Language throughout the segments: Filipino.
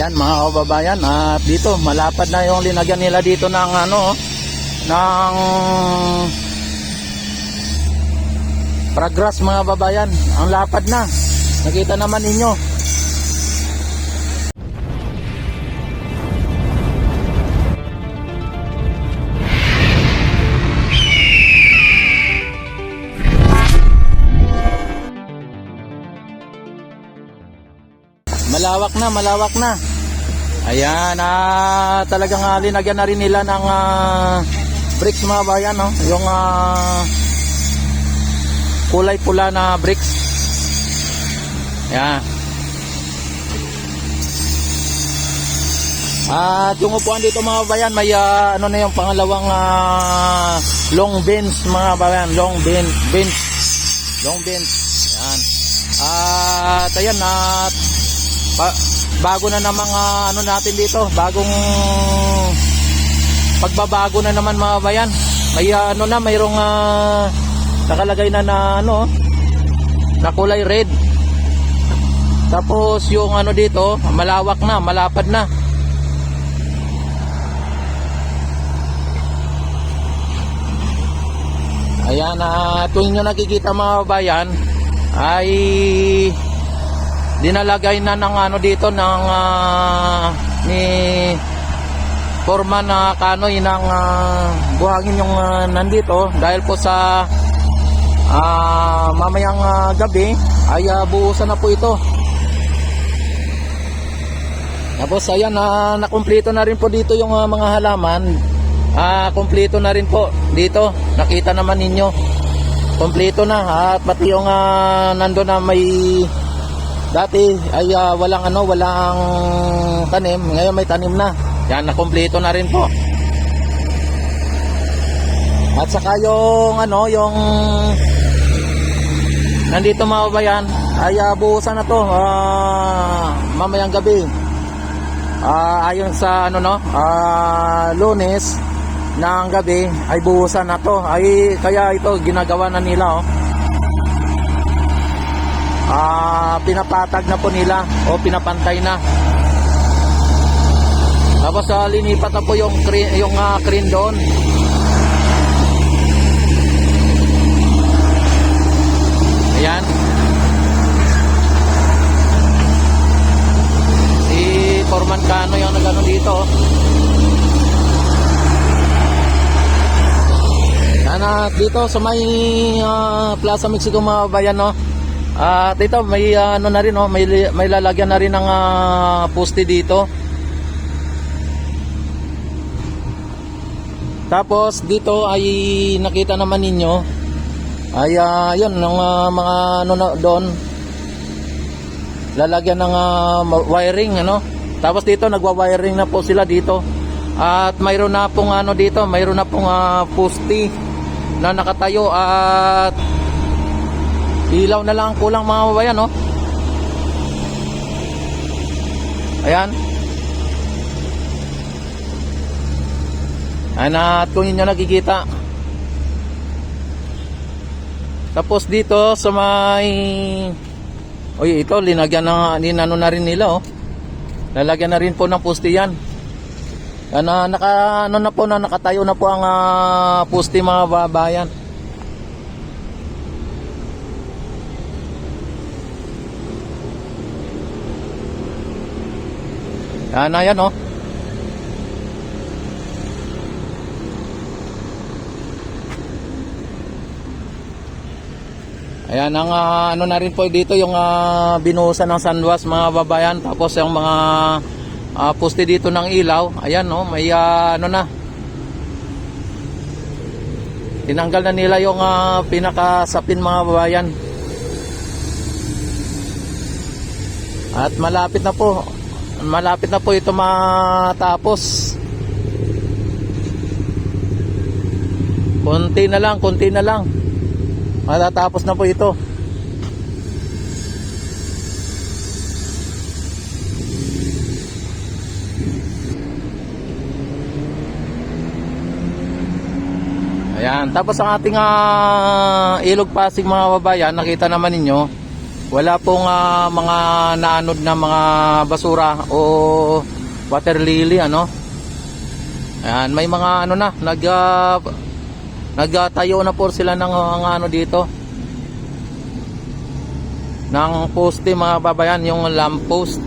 Ayan mga kababayan, at dito malapad na yung linagyan nila dito ng ng progress mga babayan. Ang lapad na, nakita naman ninyo. Malawak na. Ayan, talagang linagyan na rin nila ng bricks mga bayan, no? Yung kulay pula na bricks. Ayan. At yung upuan dito mga bayan, may ano na yung pangalawang long bench mga bayan, long bench. Ayan. At ayan, bago na namang ano natin dito, bagong pagbabago na naman mga bayan. May mayroong nakalagay na na kulay red. Tapos yung dito, malawak na, malapad na. Ayan, kung inyo nakikita mga bayan, ay dinalagay na ng dito ng ni Foreman na Kanoy ng buhangin yung nandito, dahil po sa mamayang gabi ay buhusan na po ito. Tapos ayan, nakumpleto na rin po dito yung mga halaman. Kumpleto na rin po dito, nakita naman ninyo, kumpleto na. At pati yung nando na may dati ay walang tanim, ngayon may tanim na. Yan, nakumpleto na rin po. At saka yung yung nandito mga bayan ay buhusan na to mamayang gabi. Ayon sa Lunes ng gabi ay buhusan na to. Ay kaya ito ginagawa na nila, pinapatag na po nila o pinapantay na. Tapos linipat na po yung crane doon. Ayan, si Foreman Kano yung nagano dito. Yan, dito sa may Plaza Mexico mga bayan, no. At ito may na rin, may lalagyan na rin ng poste dito. Tapos dito ay nakita naman ninyo ay yun ng mga doon lalagyan ng wiring, Tapos dito nagwa-wiring na po sila dito. At mayroon na pong dito, mayroon na pong poste na nakatayo, at ilaw na lang kulang mga babayan, Ayan. At kung inyo nakikita, tapos dito sa may ito linagyan na rin nila, lalagyan na rin po ng poste yan. Nakatayo na po ang poste mga babayan. Ayan, Ayan ang na rin po dito yung binuhusan ng sandwas mga babayan. Tapos yung mga poste dito ng ilaw, ayan, may na tinanggal na nila yung pinakasapin mga babayan. At malapit na po ito matapos. Konti na lang matatapos na po ito. Ayan, tapos ang ating Ilog Pasig mga babayan, nakita naman ninyo wala pong mga naanod na mga basura o water lily ano. Ayan, may mga ano na nagtayo na po sila ng ano dito ng poste mga babayan, yung lamp post.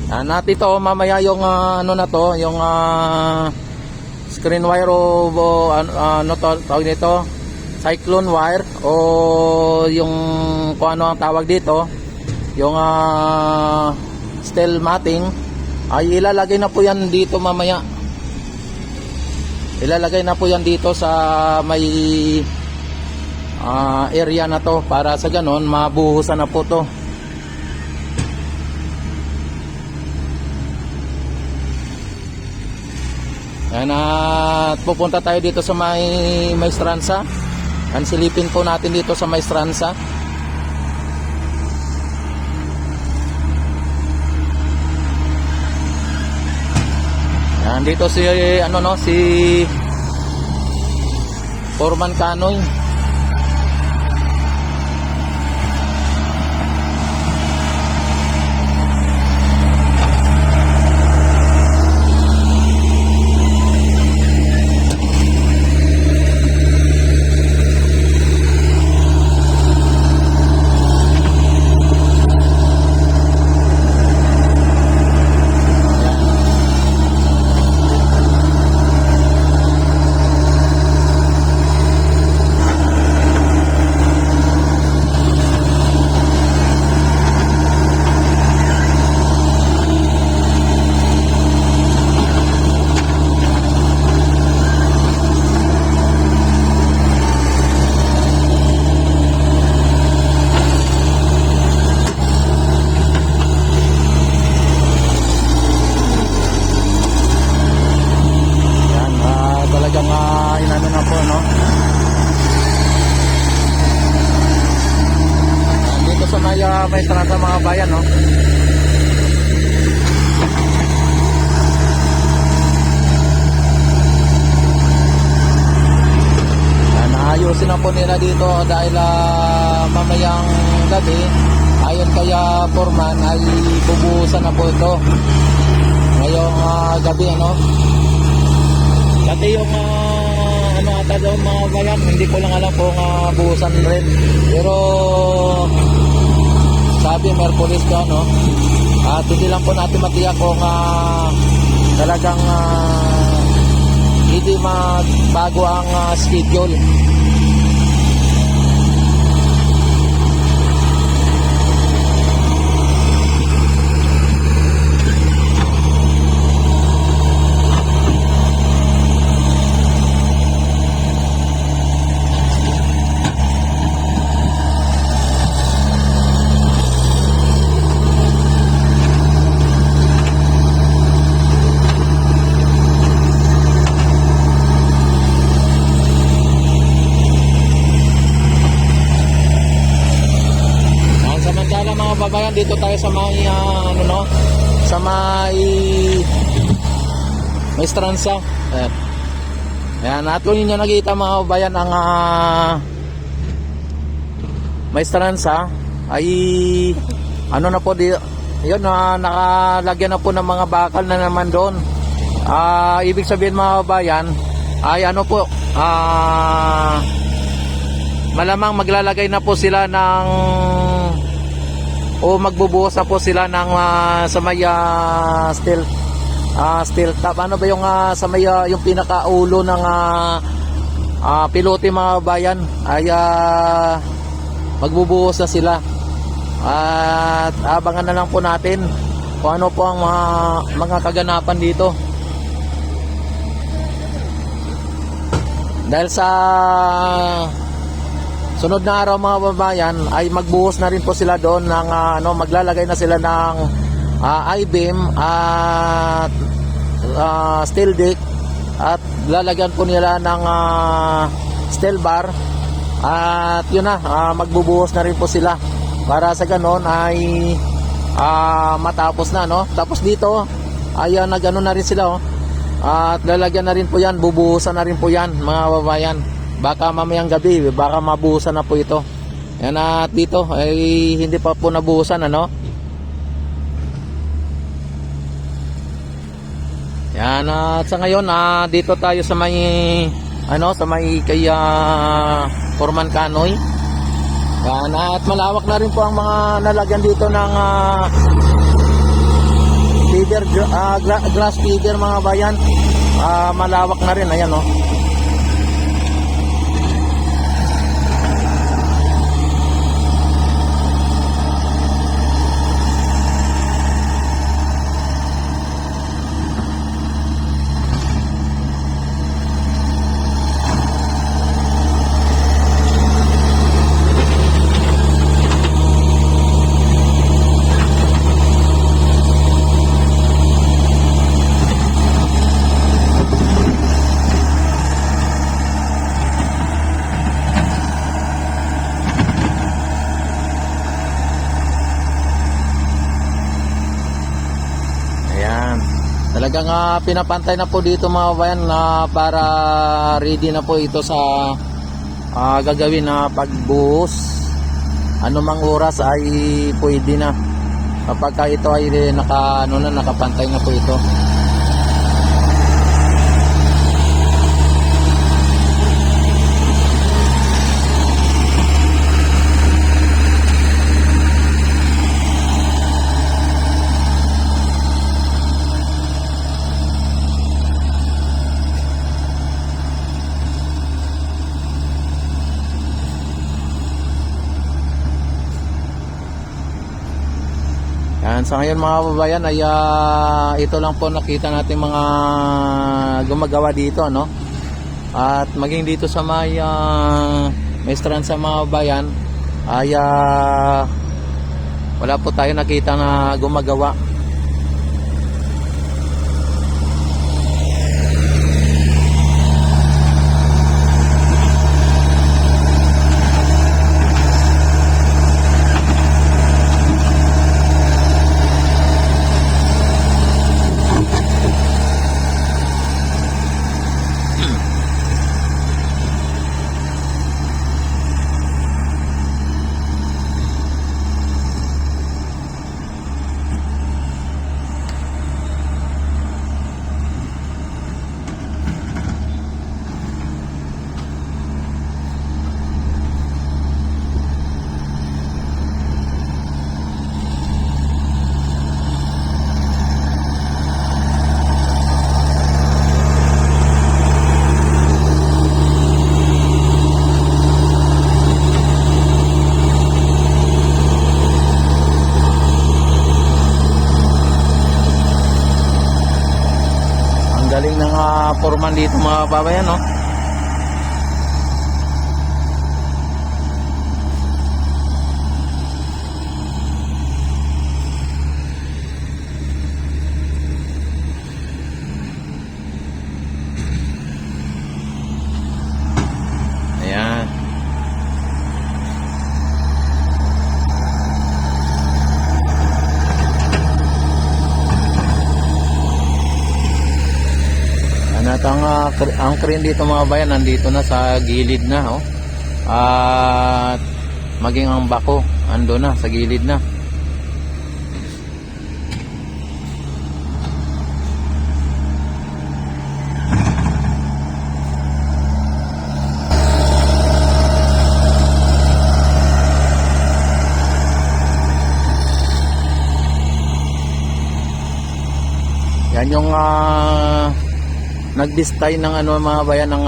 At ito mamaya yung ano na to, yung screen wire o ano to, tawag dito, cyclone wire o yung kung ano ang tawag dito, yung steel matting ay ilalagay na po yan dito mamaya. Ilalagay na po yan dito sa may area na to para sa ganon mabuhusan na po to. Yan, at pupunta tayo dito sa may Maestranza. Yan, silipin po natin dito sa Maestranza. Yan, dito si ano no, si Foreman Canoy. Inano na po no. Dito sa may strata mga bayan no. Naayusin na po nila dito dahil mamayang gabi ayon kaya foreman ay bubuhusan na po ito ngayong gabi ano. Dati yung ano ata daw mga bayan, hindi ko lang alam kung buhusan rin. Pero sabi Merkulis ka no. At hindi lang po natin matiyak kung talagang hindi magbago ang schedule. Babayan, dito tayo sa may ano no, sa may Maestranza. Ayan, at kung ninyo nakita mga babayan ang Maestranza ay ano na po di, yun nakalagyan na po ng mga bakal na naman doon. Ibig sabihin mga babayan ay ano po, malamang maglalagay na po sila ng o magbubuhos na po sila ng sa may steel top. Ano ba yung sa may yung pinakaulo ng pilote mga bayan ay magbubuhos na sila. At abangan na lang po natin kung ano po ang mga kaganapan dito. Dahil sa sunod na araw mga babayan ay magbuhos na rin po sila doon ng ano, maglalagay na sila ng I-beam at steel deck at lalagyan po nila ng steel bar at yun na, magbubuhos na rin po sila para sa ganon ay matapos na no. Tapos dito ay nagano na rin sila oh. At lalagyan na rin po yan, bubuhusan na rin po yan mga babayan. Baka mamayang gabi, baka mabuhusan na po ito. Yan, at dito ay hindi pa po nabuhusan, ano. Yan, at sa ngayon dito tayo sa may sa may kay Foreman Kanoy. Yan, at malawak na rin po ang mga nalagyan dito ng feeder, glass feeder mga bayan. Malawak na rin, ayan, oh. Talagang pinapantay na po dito mga bayan na para ready na po ito sa gagawin na pagbuhos. Anumang oras ay pwede na kapag ito ay nakapantay na po ito. Yan, sa ngayon mga kababayan ay ito lang po nakita natin mga gumagawa dito, no? At maging dito sa may Maestranza mga kababayan ay wala po tayo nakita na gumagawa. Galing ng foreman dito mga kababayan, no? Ayan. At ang crane dito mga bayan nandito na sa gilid na, oh. At maging ang bako ando na sa gilid na. Yan yung nagbistay ng mga bayan ng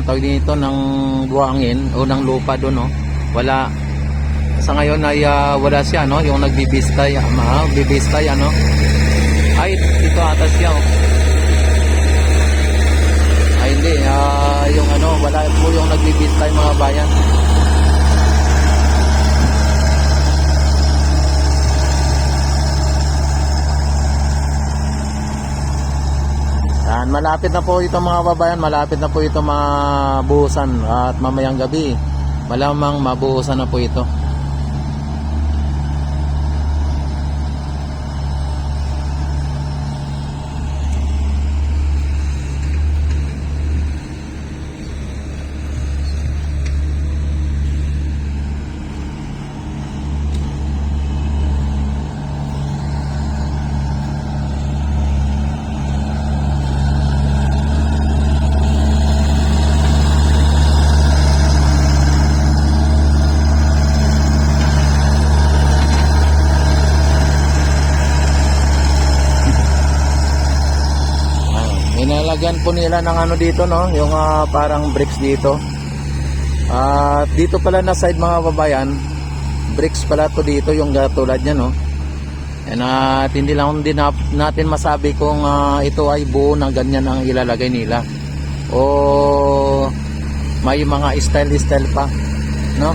tawag dito ng buhangin o ng lupa doon, no. Wala sa ngayon ay wala siya, no, yung nagbibistay, bibistay ay ito ata siya, oh. Ay hindi, yung wala po yung nagbibistay mga bayan. Malapit na po ito mga babayan, malapit na po ito mabuhusan at mamayang gabi malamang mabuhusan na po ito. nilalagyan po nila ng ano dito, no, yung parang bricks dito. At dito pala na side mga babayan, bricks pala to dito, yung tulad niya, no. At hindi lang din natin masabi kung ito ay buo na ganyan ang ilalagay nila o may mga style pa, no.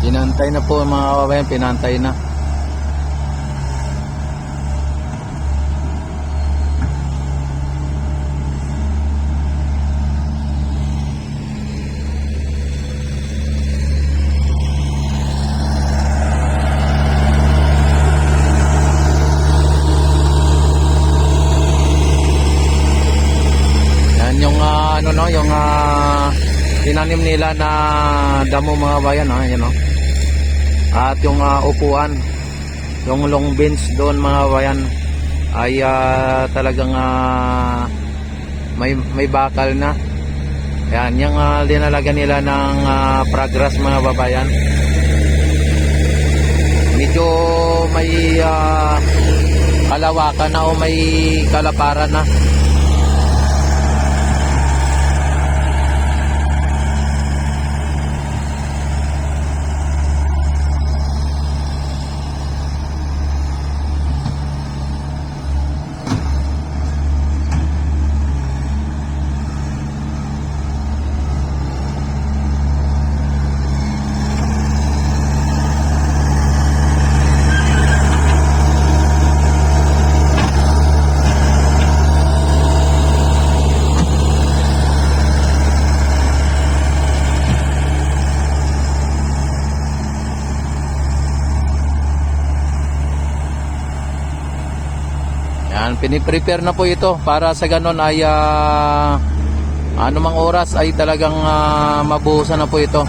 Pinantay na po mga kababayan, pinantay na. Yan yung ano, no, yung tinanim nila na damo mga bayan, yan, no. At yung upuan, yung long bench doon mga bayan ay talagang may bakal na. Yan, yung linalagyan nila ng progress mga babayan. Medyo may kalawakan na o may kalaparan na. Yan, piniprepare na po ito para sa ganon ay anumang oras ay talagang mabuhusan na po ito.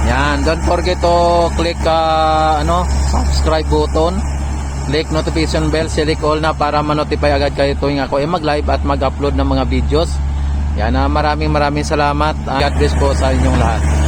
Yan, don't forget to click subscribe button. Click notification bell, select all na para ma-notify agad kayo tuwing ako ay mag-live at mag-upload ng mga videos. Yan, maraming salamat. God bless po sa inyong lahat.